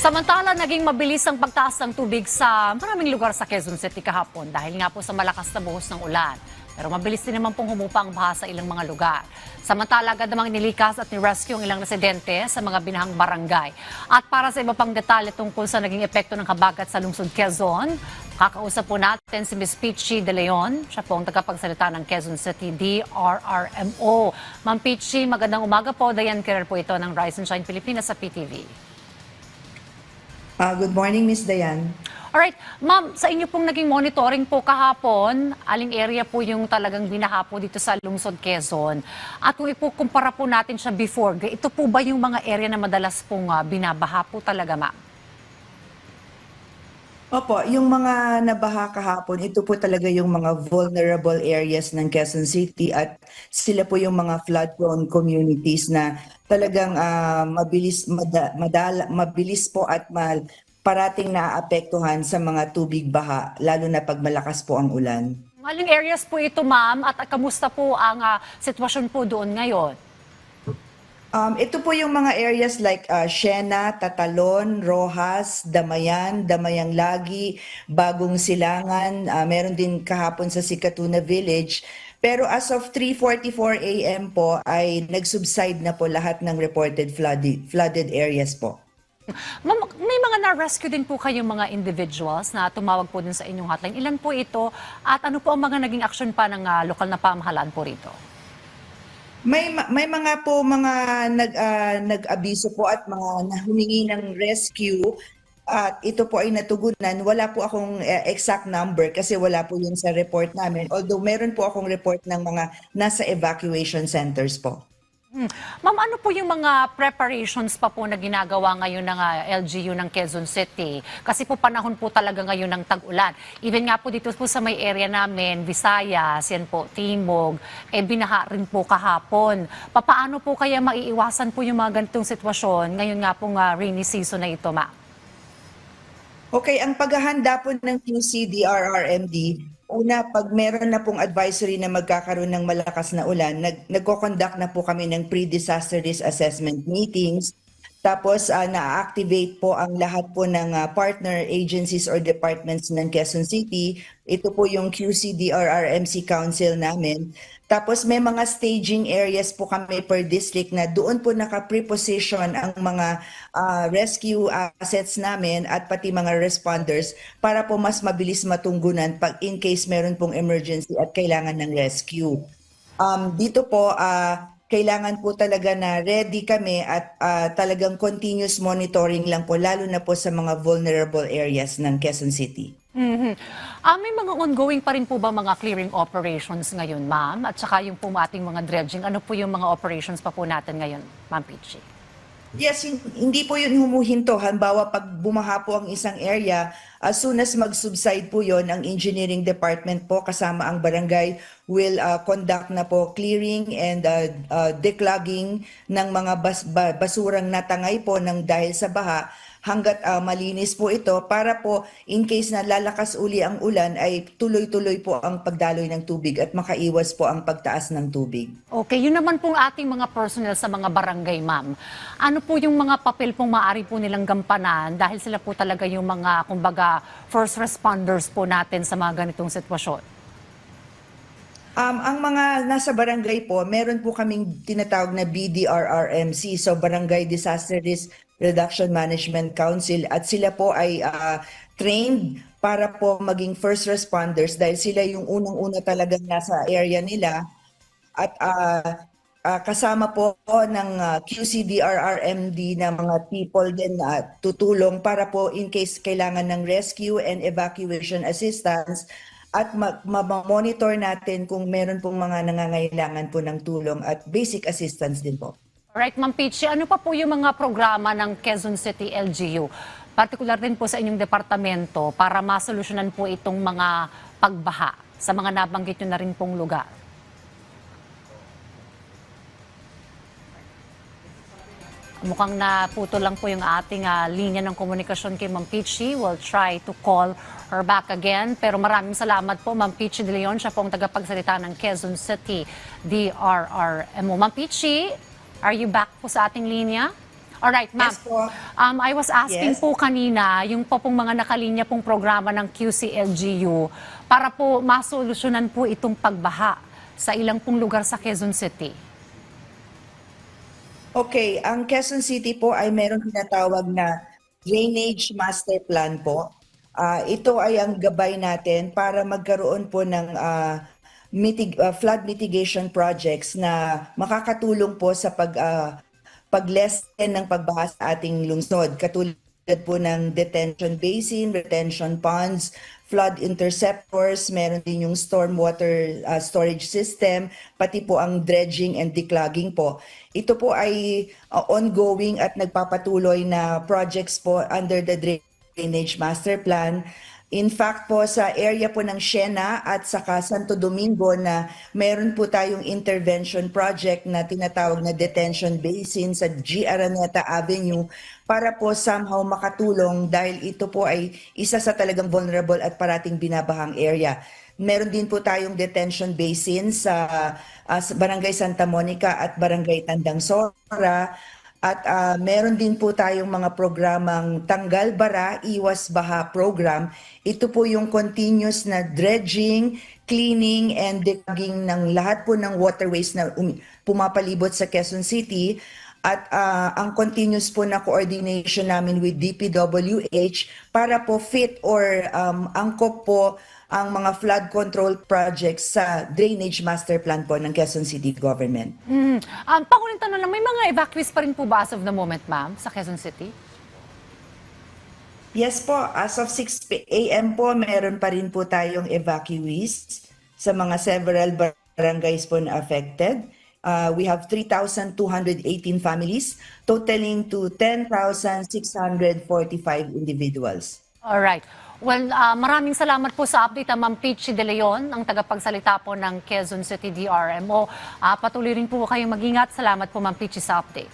Samantala, naging mabilis ang pagtaas ng tubig sa maraming lugar sa Quezon City kahapon dahil nga po sa malakas na buhos ng ulan. Pero mabilis din naman pong humupa ang baha sa ilang mga lugar. Samantala, agad namang nilikas at ni-rescue ang ilang residente sa mga binahang barangay. At para sa iba pang detalye tungkol sa naging epekto ng habagat sa lungsod Quezon, kakausap po natin si Ms. Peachy De Leon. Siya po ang tagapagsalita ng Quezon City DRRMO. Ma'am Peachy, magandang umaga po. Diane Kerr po ito ng Rise and Shine Pilipinas sa PTV. Good morning, Miss Dayan. Alright, ma'am, sa inyo pong naging monitoring po kahapon, aling area po yung talagang binaha po dito sa lungsod Quezon? At kung ikukumpara po natin siya before, ito po ba yung mga area na madalas pong binabaha po talaga, ma'am? Opo, yung mga nabaha kahapon, ito po talaga yung mga vulnerable areas ng Quezon City at sila po yung mga flood-prone communities na talagang mabilis po at parating naapektuhan sa mga tubig baha, lalo na pag malakas po ang ulan. Aling areas po ito, ma'am, at kamusta po ang sitwasyon po doon ngayon? Ito po yung mga areas like Siena, Tatalon, Rojas, Damayan, Damayang Lagi, Bagong Silangan, meron din kahapon sa Sikatuna Village. Pero as of 3:44 AM po ay nag-subside na po lahat ng reported flooded areas po. Ma'am, may mga na-rescue din po kayong mga individuals na tumawag po din sa inyong hotline. Ilan po ito at ano po ang mga naging action pa ng lokal na pamahalaan po rito? May mga nag-abiso po at mga humingi ng rescue at ito po ay natugunan. Wala po akong exact number kasi wala po yun sa report namin. Although meron po akong report ng mga nasa evacuation centers po. Ma'am, ano po yung mga preparations pa po na ginagawa ngayon ng LGU ng Quezon City? Kasi po panahon po talaga ngayon ng tag-ulan. Even nga po dito po sa may area namin, Visayas, yan po, Timog, binaha rin po kahapon. Paano po kaya maiiwasan po yung mga ganitong sitwasyon ngayon nga pong rainy season na ito, ma'am? Okay, ang paghahanda po ng QC-DRRMD, una, pag meron na pong advisory na magkakaroon ng malakas na ulan, nagko-conduct na po kami ng pre-disaster risk assessment meetings. Tapos na-activate po ang lahat po ng partner agencies or departments ng Quezon City. Ito po yung QC-DRRMC Council namin. Tapos may mga staging areas po kami per district na doon po naka-preposition ang mga rescue assets namin at pati mga responders para po mas mabilis matunggunan pag in case meron pong emergency at kailangan ng rescue. Dito po, kailangan po talaga na ready kami at talagang continuous monitoring lang po, lalo na po sa mga vulnerable areas ng Quezon City. May mga ongoing pa rin po ba mga clearing operations ngayon, ma'am? At saka yung po ating mga dredging, ano po yung mga operations pa po natin ngayon, ma'am Peachy? Yes, hindi po yun humuhinto. Halimbawa, pag bumaha po ang isang area, as soon as mag-subside po yon, ang engineering department po kasama ang barangay will conduct na po clearing and declogging ng mga basurang natangay po ng dahil sa baha hanggat malinis po ito para po in case na lalakas uli ang ulan ay tuloy-tuloy po ang pagdaloy ng tubig at makaiwas po ang pagtaas ng tubig. Okay, yun naman pong ating mga personnel sa mga barangay, ma'am. Ano po yung mga papel pong maaari po nilang gampanan dahil sila po talaga yung mga, kumbaga, first responders po natin sa mga ganitong sitwasyon? Ang mga nasa barangay po, meron po kaming tinatawag na BDRRMC, so Barangay Disaster Risk Reduction Management Council, at sila po ay trained para po maging first responders dahil sila yung unang-una talagang nasa area nila at kasama po ng QC-DRRMD na mga people din na tutulong para po in case kailangan ng rescue and evacuation assistance at ma-monitor natin kung meron pong mga nangangailangan po ng tulong at basic assistance din po. Alright, Ma'am Peachy, ano pa po yung mga programa ng Quezon City LGU, particular din po sa inyong departamento para masolusyonan po itong mga pagbaha sa mga nabanggit nyo na rin pong lugar? Mukhang naputo lang po yung ating linya ng komunikasyon kay Ma'am Peachy. We'll try to call her back again. Pero maraming salamat po, Ma'am Peachy De Leon. Siya po ang tagapagsalita ng Quezon City DRRMO. Ma'am Peachy, are you back po sa ating linya? Alright, ma'am. Yes po. I was asking Yes. po kanina, yung po pong mga nakalinya pong programa ng QCLGU para po masolusyonan po itong pagbaha sa ilang pong lugar sa Quezon City. Okay, ang Quezon City po ay meron tinatawag na Drainage Master Plan po. Ito ay ang gabay natin para magkaroon po ng flood mitigation projects na makakatulong po sa pag-lessen ng pagbaha sa ating lungsod. Katulad po ng detention basin, retention ponds, flood interceptors, meron din yung stormwater storage system, pati po ang dredging and declogging po. Ito po ay ongoing at nagpapatuloy na projects po under the Drainage Master Plan. In fact po sa area po ng Siena at saka Santo Domingo na meron po tayong intervention project na tinatawag na detention basin sa G. Araneta Avenue para po somehow makatulong dahil ito po ay isa sa talagang vulnerable at parating binabahang area. Meron din po tayong detention basin sa Barangay Santa Monica at Barangay Tandang Sora. At meron din po tayong mga programang Tanggal Bara, Iwas Baha program. Ito po yung continuous na dredging, cleaning, and declogging ng lahat po ng waterways na pumapalibot sa Quezon City. At ang continuous po na coordination namin with DPWH para po fit or angkop po ang mga flood control projects sa Drainage Master Plan po ng Quezon City Government. Panguling tanong lang, may mga evacuees pa rin po ba as of the moment, ma'am, sa Quezon City? Yes po, as of 6 a.m. po, meron pa rin po tayong evacuees sa mga several barangays po na affected. We have 3,218 families, totaling to 10,645 individuals. Alright. Well, maraming salamat po sa update, Ma'am Peachy De Leon, ang tagapagsalita po ng Quezon City DRMO. Patuloy rin po kayong mag-ingat. Salamat po, Ma'am Peachy, sa update.